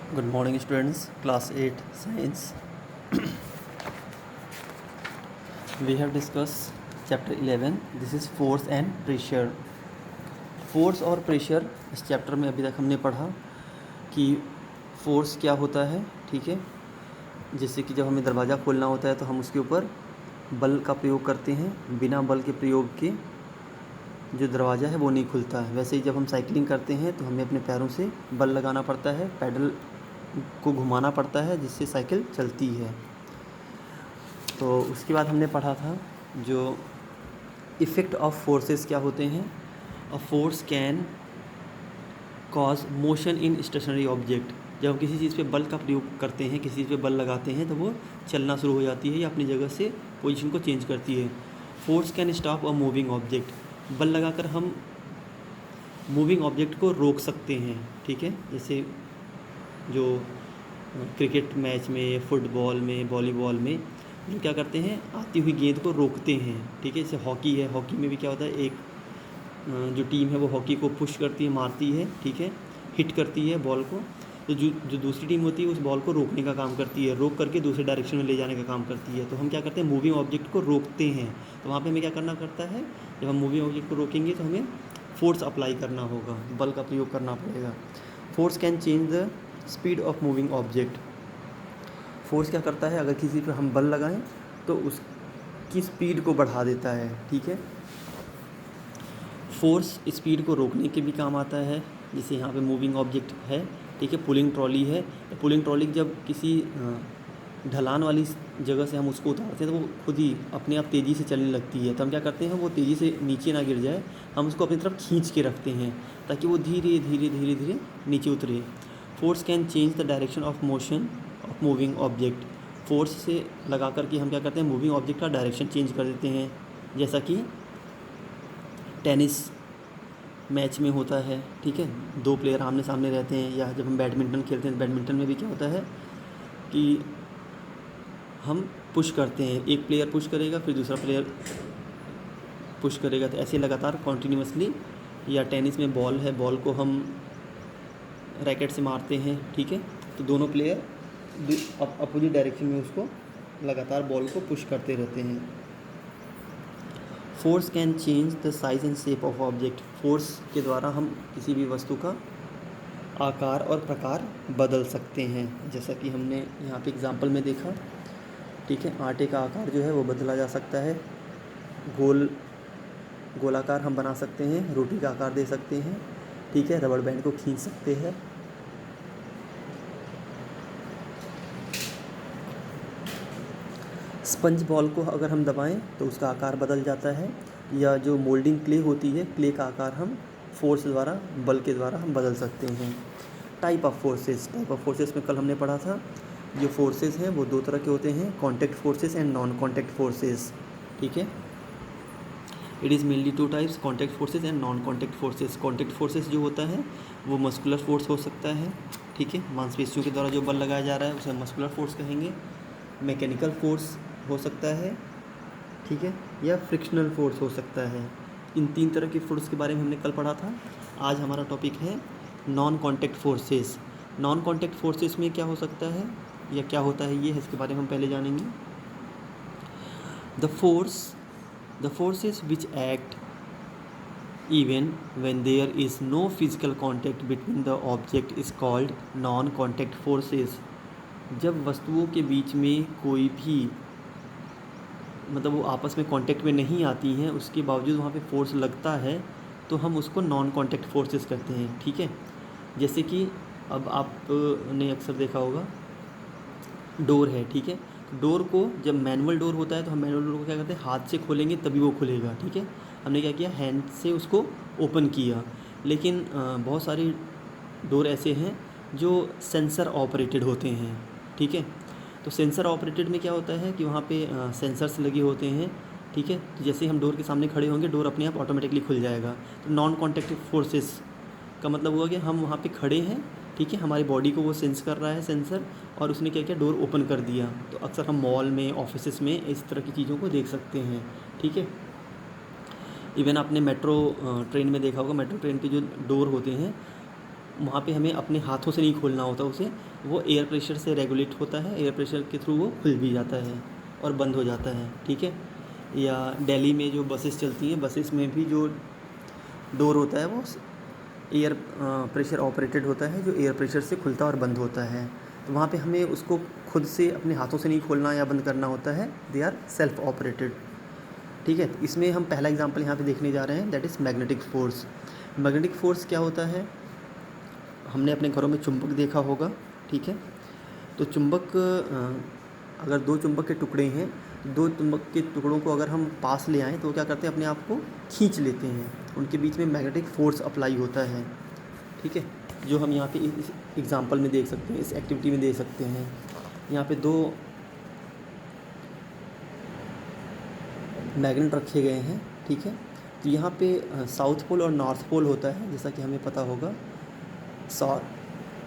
Good morning students, class 8 science. We have discussed chapter 11. This is force and pressure. Force और pressure इस chapter में अभी तक हमने पढ़ा कि फोर्स क्या होता है, ठीक है। जैसे कि जब हमें दरवाज़ा खोलना होता है तो हम उसके ऊपर बल का प्रयोग करते हैं, बिना बल के प्रयोग के जो दरवाज़ा है वो नहीं खुलता है। वैसे ही जब हम साइकिलिंग करते हैं तो हमें अपने पैरों से बल लगाना पड़ता है, पैडल को घुमाना पड़ता है जिससे साइकिल चलती है। तो उसके बाद हमने पढ़ा था जो इफ़ेक्ट ऑफ फोर्सेस क्या होते हैं। A force can cause motion in stationary object. जब हम किसी चीज़ पे बल का प्रयोग करते हैं, किसी चीज़ पे बल लगाते हैं तो वो चलना शुरू हो जाती है या अपनी जगह से पोजीशन को चेंज करती है। Force can stop a moving object. बल लगाकर हम मूविंग ऑब्जेक्ट को रोक सकते हैं, ठीक है। जैसे जो क्रिकेट मैच में, फुटबॉल में, वॉलीबॉल में जो क्या करते हैं, आती हुई गेंद को रोकते हैं, ठीक है। जैसे हॉकी है, हॉकी में भी क्या होता है, एक जो टीम है वो हॉकी को पुश करती है, मारती है, ठीक है, हिट करती है बॉल को। तो जो दूसरी टीम होती है उस बॉल को रोकने का काम करती है, रोक करके दूसरे डायरेक्शन में ले जाने का काम करती है। तो हम क्या करते हैं, मूविंग ऑब्जेक्ट को रोकते हैं। तो वहाँ पे हमें क्या करना पड़ता है, जब हम मूविंग ऑब्जेक्ट को रोकेंगे तो हमें फोर्स अप्लाई करना होगा, बल का प्रयोग करना पड़ेगा। Force can change the speed of moving object. Force क्या करता है, अगर किसी पर हम बल लगाएं तो उसकी स्पीड को बढ़ा देता है, ठीक है। फोर्स स्पीड को रोकने के भी काम आता है। जैसे यहाँ पे मूविंग ऑब्जेक्ट है, ठीक है, पुलिंग ट्रॉली है। तो पुलिंग ट्रॉली जब किसी ढलान वाली जगह से हम उसको उतारते हैं तो वो खुद ही अपने आप तेज़ी से चलने लगती है। तो हम क्या करते हैं, वो तेज़ी से नीचे ना गिर जाए, हम उसको अपनी तरफ खींच के रखते हैं ताकि वो धीरे धीरे धीरे धीरे नीचे उतरे। Force can change the direction of motion of moving object. Force से लगा करके हम क्या करते हैं, मूविंग ऑब्जेक्ट का डायरेक्शन चेंज कर देते हैं। जैसा कि टेनिस मैच में होता है, ठीक है, दो प्लेयर आमने सामने रहते हैं। या जब हम बैडमिंटन खेलते हैं, बैडमिंटन में भी क्या होता है कि हम पुश करते हैं, एक प्लेयर पुश करेगा फिर दूसरा प्लेयर पुश करेगा, तो ऐसे लगातार कॉन्टीन्यूसली। या टेनिस में बॉल है, बॉल को हम रैकेट से मारते हैं, ठीक है, तो दोनों प्लेयर अपोजिट डायरेक्शन में उसको लगातार बॉल को पुश करते रहते हैं। Force can change the size and shape of object. Force के द्वारा हम किसी भी वस्तु का आकार और प्रकार बदल सकते हैं। जैसा कि हमने यहाँ पे एग्जांपल में देखा, ठीक है, आटे का आकार जो है वो बदला जा सकता है। गोलाकार हम बना सकते हैं, रोटी का आकार दे सकते हैं, ठीक है, रबड़ बैंड को खींच सकते हैं। स्पंज बॉल को अगर हम दबाएं तो उसका आकार बदल जाता है। या जो मोल्डिंग क्ले होती है, क्ले का आकार हम फोर्स द्वारा, बल के द्वारा हम बदल सकते हैं। टाइप ऑफ फोर्सेस में कल हमने पढ़ा था, जो फोर्सेस हैं वो दो तरह के होते हैं, contact forces and non contact forces, ठीक है। It is mainly two types, contact forces and non contact forces. Contact forces जो होता है वो मस्कुलर फोर्स हो सकता है, ठीक है, मांसपेशियों के द्वारा जो बल लगाया जा रहा है उसे मस्कुलर फोर्स कहेंगे। मैकेनिकल फोर्स हो सकता है, ठीक है, या फ्रिक्शनल फोर्स हो सकता है। इन तीन तरह की फोर्स के बारे में हमने कल पढ़ा था। आज हमारा टॉपिक है non contact forces. Non contact forces में क्या हो सकता है या क्या होता है, ये है, इसके बारे में हम पहले जानेंगे। The forces which act even when there is no physical contact between the object is called non contact forces. जब वस्तुओं के बीच में कोई भी, मतलब वो आपस में कांटेक्ट में नहीं आती हैं, उसके बावजूद वहाँ पे फोर्स लगता है, तो हम उसको नॉन कांटेक्ट फोर्सेस कहते हैं, ठीक है। जैसे कि अब आपने अक्सर देखा होगा, डोर है, ठीक है, डोर को जब मैनुअल डोर होता है तो हम मैनुअल डोर को क्या करते हैं, हाथ से खोलेंगे तभी वो खुलेगा, ठीक है। हमने क्या किया, हैंड से उसको ओपन किया। लेकिन बहुत सारे डोर ऐसे हैं जो सेंसर ऑपरेटेड होते हैं, ठीक है। तो सेंसर ऑपरेटेड में क्या होता है कि वहाँ पे सेंसर्स लगे होते हैं, ठीक है। तो जैसे हम डोर के सामने खड़े होंगे, डोर अपने आप ऑटोमेटिकली खुल जाएगा। तो नॉन कॉन्टैक्ट फोर्सेस का मतलब हुआ कि हम वहाँ पे खड़े हैं, ठीक है, हमारी बॉडी को वो सेंस कर रहा है सेंसर, और उसने क्या किया, डोर ओपन कर दिया। तो अक्सर हम मॉल में, ऑफिस में इस तरह की चीज़ों को देख सकते हैं, ठीक है। इवन आपने मेट्रो ट्रेन में देखा होगा, मेट्रो ट्रेन के जो डोर होते हैं वहाँ पे हमें अपने हाथों से नहीं खोलना होता उसे, वो एयर प्रेशर से रेगुलेट होता है, एयर प्रेशर के थ्रू वो खुल भी जाता है और बंद हो जाता है, ठीक है। या दिल्ली में जो बसेस चलती हैं, बसेस में भी जो डोर होता है वो एयर प्रेशर ऑपरेटेड होता है, जो एयर प्रेशर से खुलता और बंद होता है। तो वहाँ पे हमें उसको खुद से अपने हाथों से नहीं खोलना या बंद करना होता है, दे आर सेल्फ ऑपरेटेड, ठीक है। तो इसमें हम पहला एग्जांपल यहाँ पे देखने जा रहे हैं, that is magnetic force. Magnetic force क्या होता है, हमने अपने घरों में चुंबक देखा होगा, ठीक है। तो चुंबक अगर दो चुंबक के टुकड़े हैं, दो चुंबक के टुकड़ों को अगर हम पास ले आएँ तो क्या करते हैं, अपने आप को खींच लेते हैं, उनके बीच में मैग्नेटिक फोर्स अप्लाई होता है, ठीक है। जो हम यहाँ पे इस एग्जांपल में देख सकते हैं, इस एक्टिविटी में देख सकते हैं। यहाँ पे दो मैग्नेट रखे गए हैं, ठीक है। तो यहाँ पे साउथ पोल और नॉर्थ पोल होता है, जैसा कि हमें पता होगा।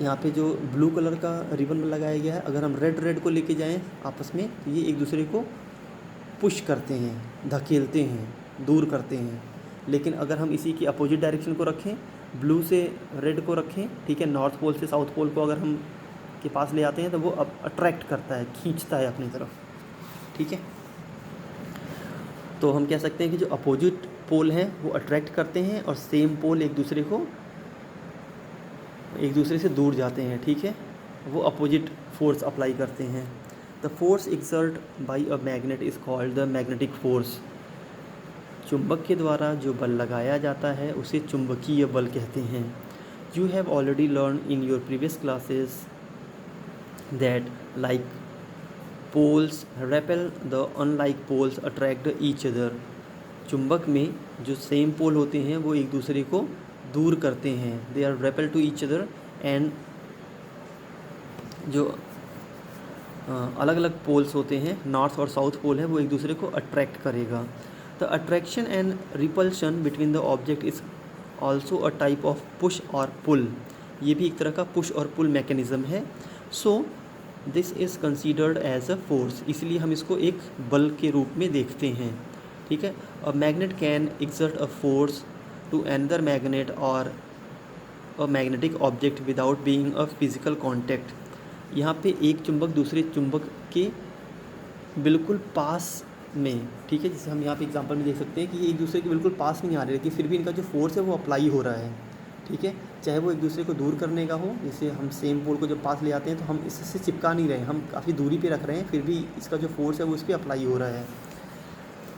यहाँ पे जो ब्लू कलर का रिबन लगाया गया है, अगर हम रेड को लेके जाएं आपस में, तो ये एक दूसरे को पुश करते हैं, धकेलते हैं, दूर करते हैं। लेकिन अगर हम इसी की अपोजिट डायरेक्शन को रखें, ब्लू से रेड को रखें, ठीक है, नॉर्थ पोल से साउथ पोल को अगर हम के पास ले आते हैं, तो वो अट्रैक्ट करता है, खींचता है अपनी तरफ, ठीक है। तो हम कह सकते हैं कि जो अपोजिट पोल हैं वो अट्रैक्ट करते हैं और सेम पोल एक दूसरे से दूर जाते हैं, ठीक है, वो अपोजिट फोर्स अप्लाई करते हैं। The force exert by a magnet is called the magnetic force. चुंबक के द्वारा जो बल लगाया जाता है उसे चुंबकीय बल कहते हैं। You have already learn in your previous classes that like poles repel the unlike poles attract each other. चुंबक में जो सेम पोल होते हैं वो एक दूसरे को दूर करते हैं, they are repel to each other, and जो अलग अलग पोल्स होते हैं, नॉर्थ और साउथ पोल है, वो एक दूसरे को अट्रैक्ट करेगा। The attraction and repulsion between the object is also a type of push और पुल। ये भी एक तरह का पुश और पुल मैकेनिज़्म है। So this is considered as a force, इसलिए हम इसको एक बल के रूप में देखते हैं, ठीक है। A magnet can exert a force to another magnet और a magnetic object without being a physical contact. यहाँ पे एक चुंबक दूसरे चुंबक के बिल्कुल पास में, ठीक है, जैसे हम यहाँ पे एग्जांपल में देख सकते हैं कि ये एक दूसरे के बिल्कुल पास नहीं आ रहे, लेकिन फिर भी इनका जो फोर्स है वो अप्लाई हो रहा है, ठीक है। चाहे वो एक दूसरे को दूर करने का हो, जैसे हम सेम पोल को जब पास ले आते हैं तो हम इससे चिपका नहीं रहे, हम काफ़ी दूरी पे रख रहे हैं, फिर भी इसका जो फोर्स है वो इस पर अप्लाई हो रहा है,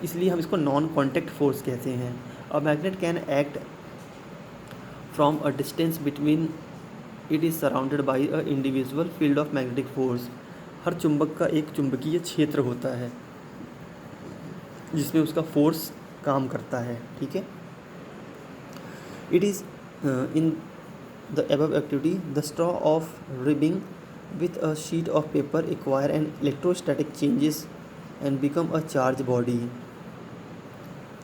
इसलिए हम इसको नॉन कॉन्टैक्ट फोर्स कहते हैं। A magnet can act from a distance between it is surrounded by a individual field of magnetic force. हर चुंबक का एक चुंबकीय क्षेत्र होता है जिसमें उसका फोर्स काम करता है, ठीक है। It is in the above activity the straw of ribbing with a sheet of paper acquire an electrostatic changes and become a charged body.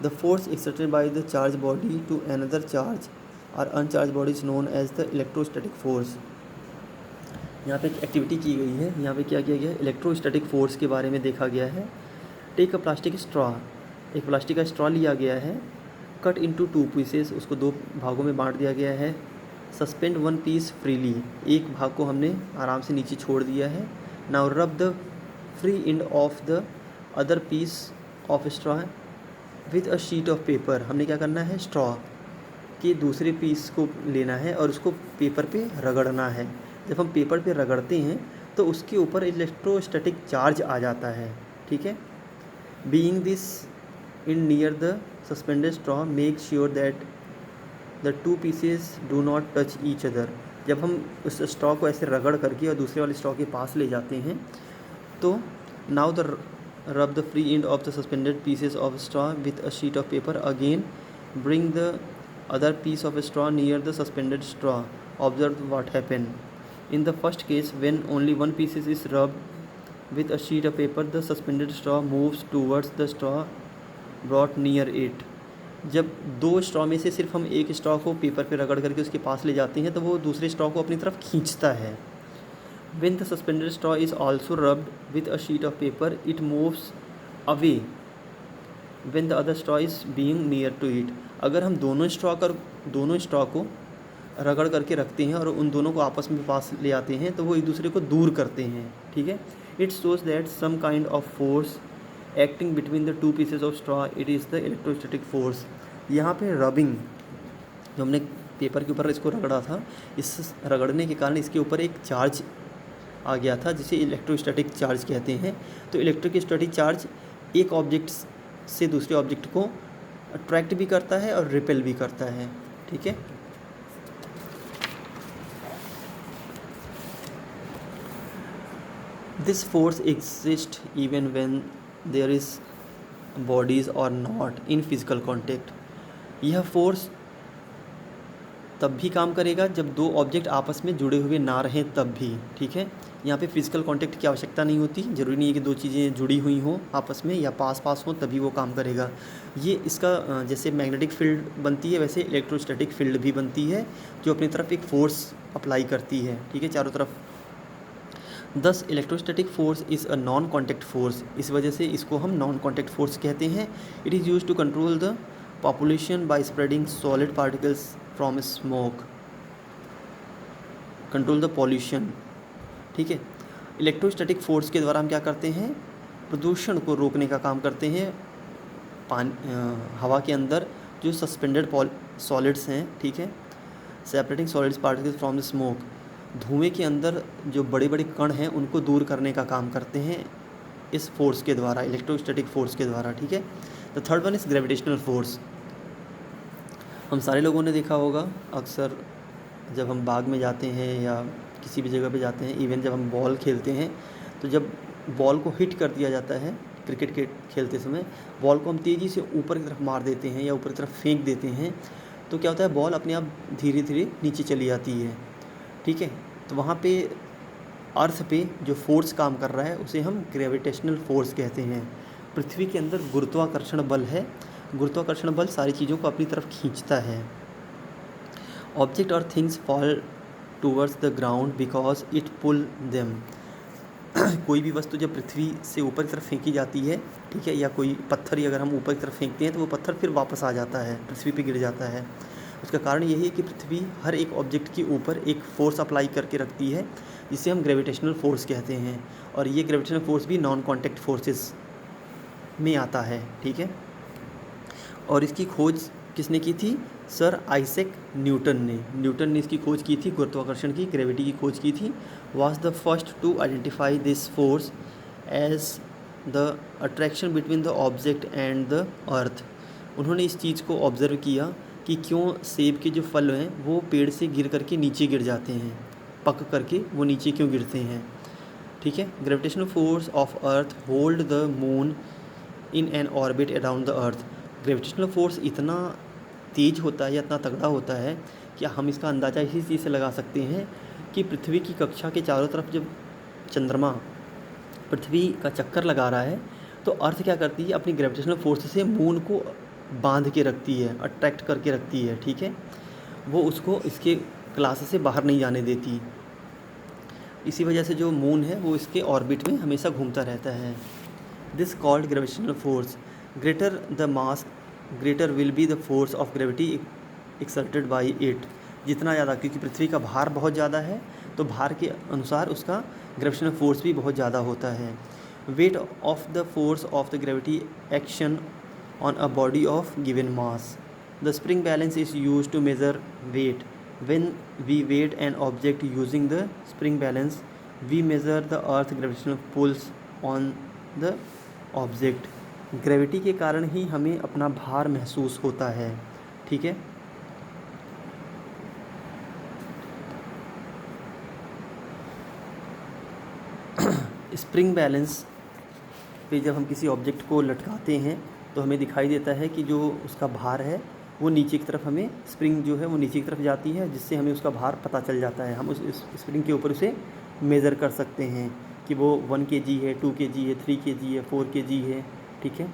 The force exerted by the charged body to another charge or uncharged body is known as the electrostatic force. यहाँ पे एक activity की गई है, यहाँ पे क्या किया गया है, इलेक्ट्रोस्टैटिक फोर्स के बारे में देखा गया है। टेक अ प्लास्टिक स्ट्रॉ, एक प्लास्टिक का स्ट्रॉ लिया गया है, कट इनटू 2 पीसेस, उसको 2 भागों में बांट दिया गया है। सस्पेंड 1 पीस फ्रीली, एक भाग को हमने आराम से नीचे छोड़ दिया है। Now rub the free end of the other piece of straw with a sheet of paper. हमने क्या करना है, स्ट्रॉ के दूसरे पीस को लेना है और उसको पेपर पे रगड़ना है। जब हम पेपर पे रगड़ते हैं तो उसके ऊपर इलेक्ट्रोस्टैटिक चार्ज आ जाता है, ठीक है। Being this in near the suspended straw make sure that the 2 pieces do not touch each other. जब हम उस स्ट्रॉ को ऐसे रगड़ करके और दूसरे वाले स्ट्रॉ के पास ले जाते हैं तो नाउ द रब the free end of the suspended pieces of straw with a sheet of paper, again bring the other piece of straw near the suspended straw. Observe what happen. In the first case, when only one piece is rubbed with a sheet of paper, the suspended straw moves towards the straw brought near it. जब 2 straw में से सिर्फ हम एक straw को paper पे रगड़ करके उसके पास ले जाते हैं तो वो दूसरे स्ट्रॉ को अपनी तरफ खींचता है। When the suspended straw is also rubbed with a sheet of paper, it moves away when the other straw is being near to it. अगर हम दोनों स्ट्रॉ को रगड़ करके रखते हैं और उन दोनों को आपस में पास ले आते हैं तो वो एक दूसरे को दूर करते हैं, ठीक है। It shows that some kind of force acting between the two pieces of straw, it is the electrostatic force. यहाँ पे रबिंग, जो हमने पेपर के ऊपर इसको रगड़ा था, इस रगड़ने के कारण इसके ऊपर एक चार्ज आ गया था जिसे इलेक्ट्रोस्टैटिक चार्ज कहते हैं। तो इलेक्ट्रोस्टैटिक चार्ज एक ऑब्जेक्ट से दूसरे ऑब्जेक्ट को अट्रैक्ट भी करता है और रिपेल भी करता है, ठीक है। This force exist even when there is bodies are not in physical contact. यह फोर्स तब भी काम करेगा जब दो ऑब्जेक्ट आपस में जुड़े हुए ना रहें तब भी, ठीक है। यहाँ पे फिजिकल कांटेक्ट की आवश्यकता नहीं होती, ज़रूरी नहीं है कि दो चीज़ें जुड़ी हुई हों आपस में या पास पास हों तभी वो काम करेगा। ये इसका जैसे मैग्नेटिक फील्ड बनती है वैसे इलेक्ट्रोस्टैटिक फील्ड भी बनती है जो अपनी तरफ एक फोर्स अप्लाई करती है, ठीक है, चारों तरफ। दस electrostatic force is a non contact force, इस वजह से इसको हम नॉन कॉन्टैक्ट फोर्स कहते हैं। It is use to control the population by spreading solid particles from smoke, control the pollution, ठीक है। इलेक्ट्रोस्टैटिक फोर्स के द्वारा हम क्या करते हैं, प्रदूषण को रोकने का काम करते हैं। हवा के अंदर जो सस्पेंडेड सॉलिड्स हैं, ठीक है, separating solids particles from the smoke, धुएं के अंदर जो बड़े बड़े कण हैं उनको दूर करने का काम करते हैं इस फोर्स के द्वारा, इलेक्ट्रोस्टैटिक फोर्स के द्वारा, ठीक है। The third one is gravitational force. हम सारे लोगों ने देखा होगा अक्सर जब हम बाग में जाते हैं या किसी भी जगह पे जाते हैं, इवन जब हम बॉल खेलते हैं तो जब बॉल को हिट कर दिया जाता है क्रिकेट के खेलते समय, बॉल को हम तेज़ी से ऊपर की तरफ मार देते हैं या ऊपर की तरफ फेंक देते हैं तो क्या होता है, बॉल अपने आप धीरे धीरे नीचे चली जाती है, ठीक है। तो वहाँ पे अर्थ पे जो फोर्स काम कर रहा है उसे हम ग्रेविटेशनल फोर्स कहते हैं। पृथ्वी के अंदर गुरुत्वाकर्षण बल है, गुरुत्वाकर्षण बल सारी चीज़ों को अपनी तरफ खींचता है। ऑब्जेक्ट और things fall towards the ground because it pull them. कोई भी वस्तु जब पृथ्वी से ऊपर की तरफ फेंकी जाती है, ठीक है, या कोई पत्थर ही अगर हम ऊपर की तरफ फेंकते हैं तो वो पत्थर फिर वापस आ जाता है, पृथ्वी पे गिर जाता है। उसका कारण यही है कि पृथ्वी हर एक ऑब्जेक्ट के ऊपर एक फ़ोर्स अप्लाई करके रखती है जिसे हम ग्रेविटेशनल फोर्स कहते हैं, और ये ग्रेविटेशनल फोर्स भी नॉन कॉन्टैक्ट फोर्सेस में आता है, ठीक है। और इसकी खोज किसने की थी, सर आइजैक न्यूटन ने इसकी खोज की थी, गुरुत्वाकर्षण की, ग्रेविटी की खोज की थी। Was the first to identify this force as the attraction between the object and the earth. उन्होंने इस चीज़ को ऑब्ज़र्व किया कि क्यों सेब के जो फल हैं वो पेड़ से गिर करके नीचे गिर जाते हैं, पक करके वो नीचे क्यों गिरते हैं, ठीक है। Gravitational force of earth hold the moon in an orbit around the earth. Gravitational force इतना तेज होता है या इतना तगड़ा होता है कि हम इसका अंदाज़ा इसी चीज़ से लगा सकते हैं कि पृथ्वी की कक्षा के चारों तरफ जब चंद्रमा पृथ्वी का चक्कर लगा रहा है तो अर्थ क्या करती है, अपनी ग्रेविटेशनल फोर्स से मून को बांध के रखती है, अट्रैक्ट करके रखती है, ठीक है। वो उसको इसके क्लास से बाहर नहीं जाने देती। इसी वजह से जो मून है वो इसके ऑर्बिट में हमेशा घूमता रहता है। This called gravitational force. Greater the mass greater will be the force of gravity exerted by it. जितना ज़्यादा, क्योंकि पृथ्वी का भार बहुत ज़्यादा है तो भार के अनुसार उसका ग्रेविटेशनल फोर्स भी बहुत ज़्यादा होता है। Weight of the force of the gravity action on a body of given mass. The spring balance is use to measure weight. When we weight an object using the spring balance we measure the earth gravitational pulls on the object. Gravity के कारण ही हमें अपना भार महसूस होता है, ठीक है। स्प्रिंग बैलेंस पे जब हम किसी ऑब्जेक्ट को लटकाते हैं तो हमें दिखाई देता है कि जो उसका भार है वो नीचे की तरफ, हमें स्प्रिंग जो है वो नीचे की तरफ जाती है, जिससे हमें उसका भार पता चल जाता है। हम उस स्प्रिंग के ऊपर उसे मेज़र कर सकते हैं कि वो 1 kg है, 2 kg है, 3 kg है, 4 kg है, ठीक है,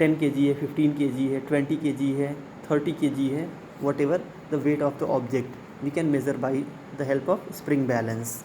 10 kg है, 15 kg है, 20 kg है, 30 kg है, whatever the weight of the object we can measure by the help of spring balance.